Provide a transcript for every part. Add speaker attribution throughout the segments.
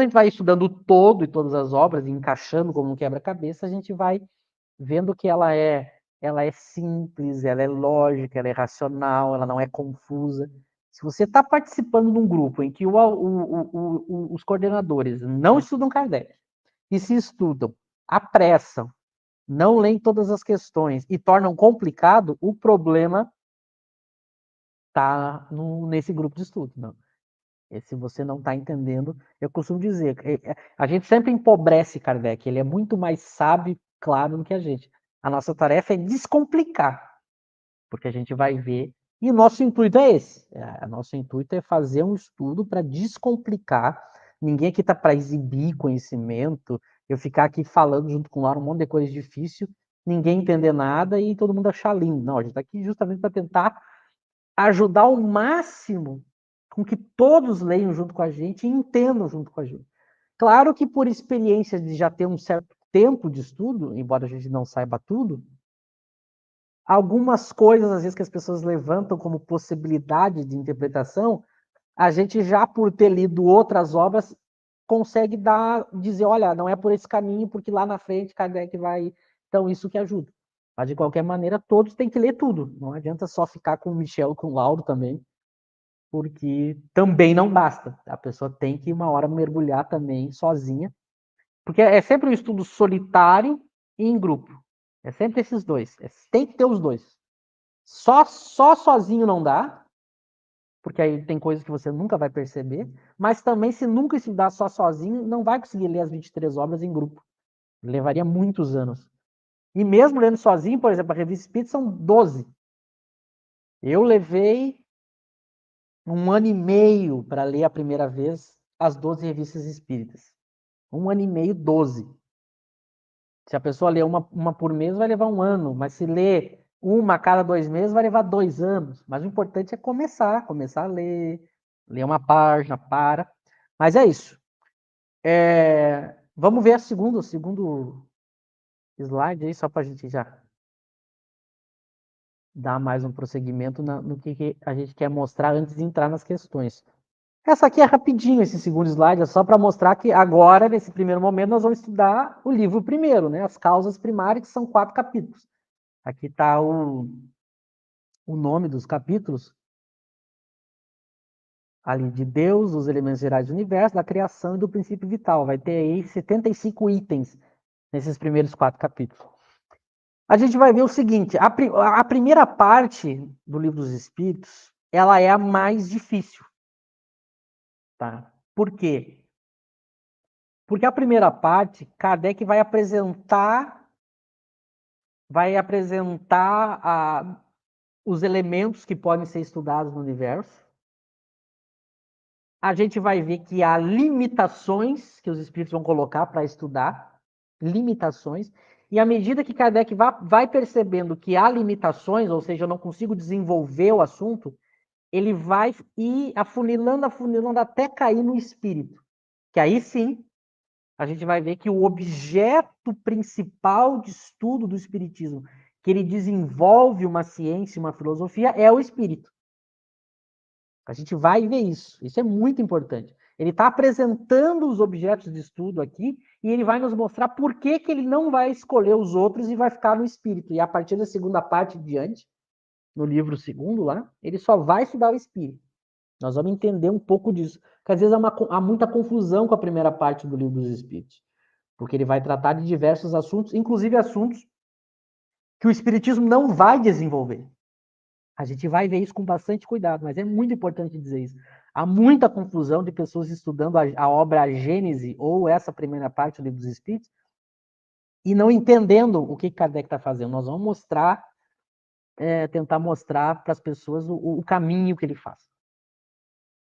Speaker 1: a gente vai estudando o todo e todas as obras, e encaixando como um quebra-cabeça, a gente vai vendo que ela é simples, ela é lógica, ela é racional, ela não é confusa. Se você está participando de um grupo em que os coordenadores não estudam Kardec, e se estudam, apressam, não leem todas as questões e tornam complicado, o problema está nesse grupo de estudo. Não. Se você não está entendendo, eu costumo dizer, a gente sempre empobrece Kardec, ele é muito mais sábio e claro do que a gente. A nossa tarefa é descomplicar, porque a gente vai ver, e o nosso intuito é esse, nosso intuito é fazer um estudo para descomplicar, ninguém aqui está para exibir conhecimento, eu ficar aqui falando junto com o Laura um monte de coisa difícil, ninguém entender nada e todo mundo achar lindo. Não, a gente está aqui justamente para tentar ajudar ao máximo com que todos leiam junto com a gente e entendam junto com a gente. Claro que por experiência de já ter um certo tempo de estudo, embora a gente não saiba tudo, algumas coisas, às vezes, que as pessoas levantam como possibilidade de interpretação, a gente já, por ter lido outras obras, consegue dizer, olha, não é por esse caminho, porque lá na frente Kardec vai... Então, isso que ajuda. Mas, de qualquer maneira, todos têm que ler tudo. Não adianta só ficar com o Michel, com o Lauro também, porque também não basta. A pessoa tem que, uma hora, mergulhar também sozinha, porque é sempre um estudo solitário e em grupo. É sempre esses dois. Tem que ter os dois. Só sozinho não dá, porque aí tem coisas que você nunca vai perceber, mas também, se nunca estudar só sozinho, não vai conseguir ler as 23 obras em grupo. Levaria muitos anos. E mesmo lendo sozinho, por exemplo, a Revista Espírita são 12. Eu levei 1 ano e meio para ler a primeira vez as 12 revistas espíritas. 1 ano e meio, 12. Se a pessoa ler uma por mês, vai levar 1 ano, mas se ler uma a cada 2 meses, vai levar 2 anos. Mas o importante é começar a ler uma página, para. Mas é isso. Vamos ver o segundo slide aí, só para a gente já dar mais um prosseguimento no que a gente quer mostrar antes de entrar nas questões. Essa aqui é rapidinho, esse segundo slide, é só para mostrar que agora, nesse primeiro momento, nós vamos estudar o livro primeiro, né? As causas primárias, que são 4 capítulos. Aqui está o nome dos capítulos, ali de Deus, os elementos gerais do universo, da criação e do princípio vital. Vai ter aí 75 itens nesses primeiros 4 capítulos. A gente vai ver o seguinte, a primeira parte do Livro dos Espíritos, ela é a mais difícil. Tá? Por quê? Porque a primeira parte, Kardec vai apresentar os elementos que podem ser estudados no universo. A gente vai ver que há limitações que os espíritos vão colocar para estudar, limitações, e à medida que Kardec vai percebendo que há limitações, ou seja, eu não consigo desenvolver o assunto, ele vai ir afunilando, até cair no espírito. Que aí sim, a gente vai ver que o objeto principal de estudo do espiritismo, que ele desenvolve uma ciência, uma filosofia, é o espírito. A gente vai ver isso. Isso é muito importante. Ele está apresentando os objetos de estudo aqui e ele vai nos mostrar por que ele não vai escolher os outros e vai ficar no espírito. E a partir da segunda parte diante, no livro segundo lá, ele só vai estudar o espírito. Nós vamos entender um pouco disso. Porque às vezes há muita confusão com a primeira parte do livro dos espíritos. Porque ele vai tratar de diversos assuntos, inclusive assuntos que o espiritismo não vai desenvolver. A gente vai ver isso com bastante cuidado, mas é muito importante dizer isso. Há muita confusão de pessoas estudando a obra A Gênese, ou essa primeira parte do Livro dos Espíritos, e não entendendo o que Kardec está fazendo. Nós vamos tentar mostrar para as pessoas o caminho que ele faz.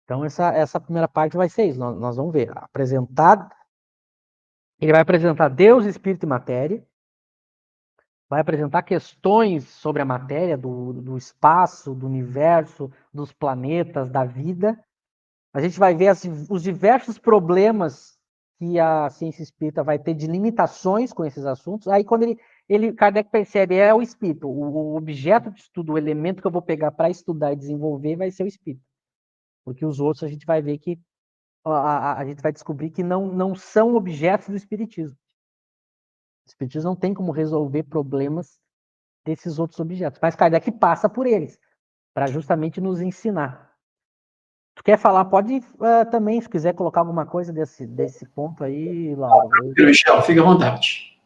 Speaker 1: Então, essa primeira parte vai ser isso. Nós vamos ver. Ele vai apresentar Deus, Espírito e Matéria, vai apresentar questões sobre a matéria, do espaço, do universo, dos planetas, da vida. A gente vai ver os diversos problemas que a ciência espírita vai ter de limitações com esses assuntos. Aí, quando Kardec percebe, é o espírito. O objeto de estudo, o elemento que eu vou pegar para estudar e desenvolver vai ser o espírito. Porque os outros a gente vai ver que a gente vai descobrir que não são objetos do Espiritismo. O Espiritismo não tem como resolver problemas desses outros objetos. Mas Kardec passa por eles, para justamente nos ensinar. Tu quer falar? Pode também, se quiser colocar alguma coisa desse ponto aí, Lauro.
Speaker 2: Michel, fica à vontade.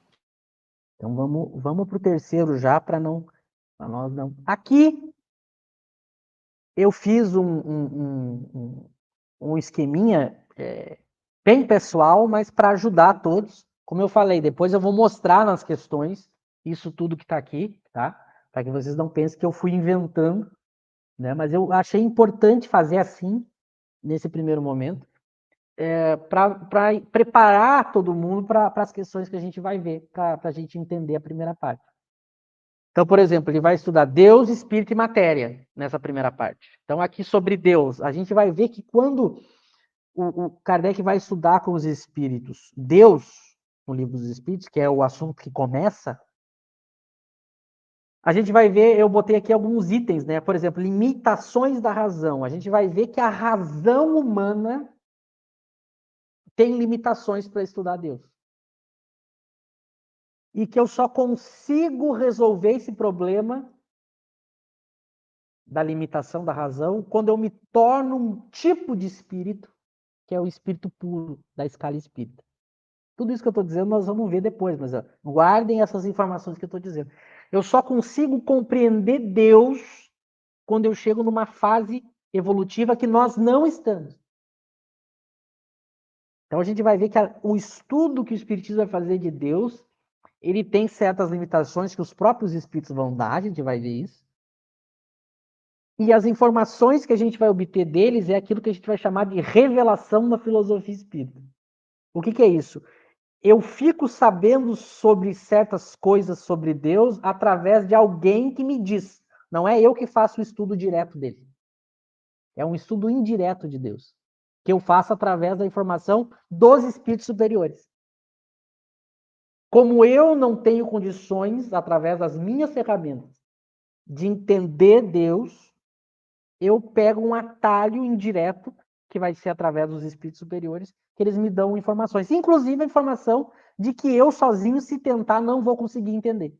Speaker 1: Então vamos para o terceiro já, para nós não. Aqui eu fiz um esqueminha bem pessoal, mas para ajudar todos. Como eu falei, depois eu vou mostrar nas questões isso tudo que está aqui, tá? Para que vocês não pensem que eu fui inventando, né? Mas eu achei importante fazer assim, nesse primeiro momento, para preparar todo mundo para as questões que a gente vai ver, para a gente entender a primeira parte. Então, por exemplo, ele vai estudar Deus, Espírito e Matéria nessa primeira parte. Então, aqui sobre Deus, a gente vai ver que quando o Kardec vai estudar com os espíritos Deus, no livro dos Espíritos, que é o assunto que começa, a gente vai ver, eu botei aqui alguns itens, né? Por exemplo, limitações da razão. A gente vai ver que a razão humana tem limitações para estudar Deus. E que eu só consigo resolver esse problema da limitação da razão quando eu me torno um tipo de espírito, que é o espírito puro da escala espírita. Tudo isso que eu estou dizendo nós vamos ver depois, mas guardem essas informações que eu estou dizendo. Eu só consigo compreender Deus quando eu chego numa fase evolutiva que nós não estamos. Então a gente vai ver que o estudo que o Espiritismo vai fazer de Deus, ele tem certas limitações que os próprios Espíritos vão dar, a gente vai ver isso. E as informações que a gente vai obter deles é aquilo que a gente vai chamar de revelação na filosofia espírita. O que é isso? Eu fico sabendo sobre certas coisas sobre Deus através de alguém que me diz. Não é eu que faço o estudo direto dele. É um estudo indireto de Deus, que eu faço através da informação dos espíritos superiores. Como eu não tenho condições, através das minhas ferramentas, de entender Deus, eu pego um atalho indireto, que vai ser através dos espíritos superiores, que eles me dão informações. Inclusive a informação de que eu sozinho, se tentar, não vou conseguir entender.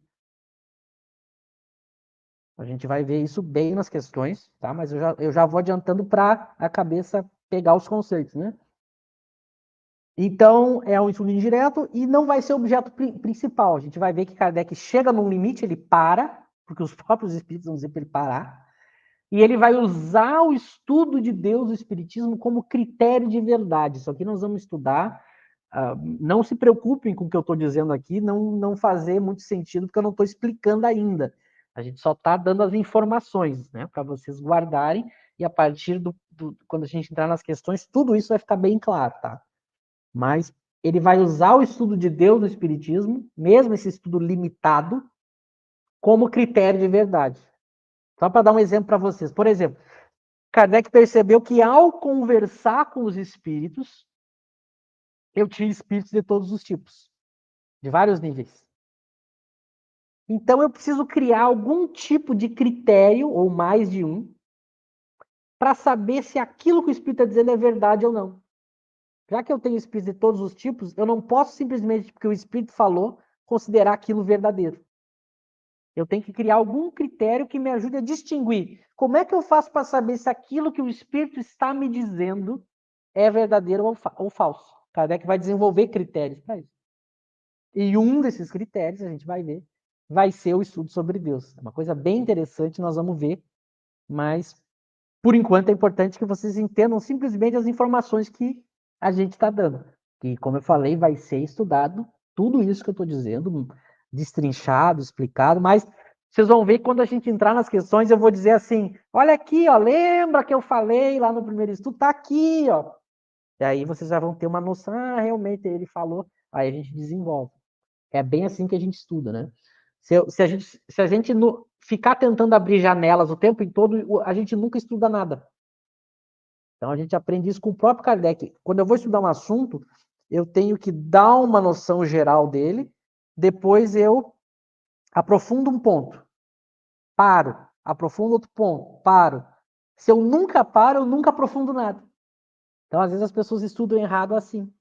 Speaker 1: A gente vai ver isso bem nas questões, tá? Mas eu já vou adiantando para a cabeça pegar os conceitos, né? Então, é um estudo indireto e não vai ser o objeto principal. A gente vai ver que Kardec chega num limite, ele para, porque os próprios espíritos vão dizer para ele parar, e ele vai usar o estudo de Deus, o Espiritismo, como critério de verdade. Isso aqui nós vamos estudar. Não se preocupem com o que eu estou dizendo aqui, não fazer muito sentido, porque eu não estou explicando ainda. A gente só está dando as informações, né, para vocês guardarem, e a partir quando a gente entrar nas questões, tudo isso vai ficar bem claro, tá? Mas ele vai usar o estudo de Deus no Espiritismo, mesmo esse estudo limitado, como critério de verdade. Só para dar um exemplo para vocês. Por exemplo, Kardec percebeu que ao conversar com os espíritos, eu tinha espíritos de todos os tipos, de vários níveis. Então eu preciso criar algum tipo de critério, ou mais de um, para saber se aquilo que o espírito está dizendo é verdade ou não. Já que eu tenho espíritos de todos os tipos, eu não posso simplesmente, porque o espírito falou, considerar aquilo verdadeiro. Eu tenho que criar algum critério que me ajude a distinguir. Como é que eu faço para saber se aquilo que o espírito está me dizendo é verdadeiro ou falso? Kardec vai desenvolver critérios para isso. E um desses critérios, a gente vai ver, vai ser o estudo sobre Deus. É uma coisa bem interessante, nós vamos ver, mas por enquanto é importante que vocês entendam simplesmente as informações que a gente está dando. Que, como eu falei, vai ser estudado tudo isso que eu estou dizendo, destrinchado, explicado, mas vocês vão ver que quando a gente entrar nas questões, eu vou dizer assim: olha aqui, ó, lembra que eu falei lá no primeiro estudo? Tá aqui, ó. E aí vocês já vão ter uma noção, realmente ele falou, aí a gente desenvolve. É bem assim que a gente estuda, né? Se a gente ficar tentando abrir janelas o tempo todo, a gente nunca estuda nada. Então a gente aprende isso com o próprio Kardec. Quando eu vou estudar um assunto, eu tenho que dar uma noção geral dele, depois eu aprofundo um ponto, paro, aprofundo outro ponto, paro. Se eu nunca paro, eu nunca aprofundo nada. Então, às vezes, as pessoas estudam errado assim.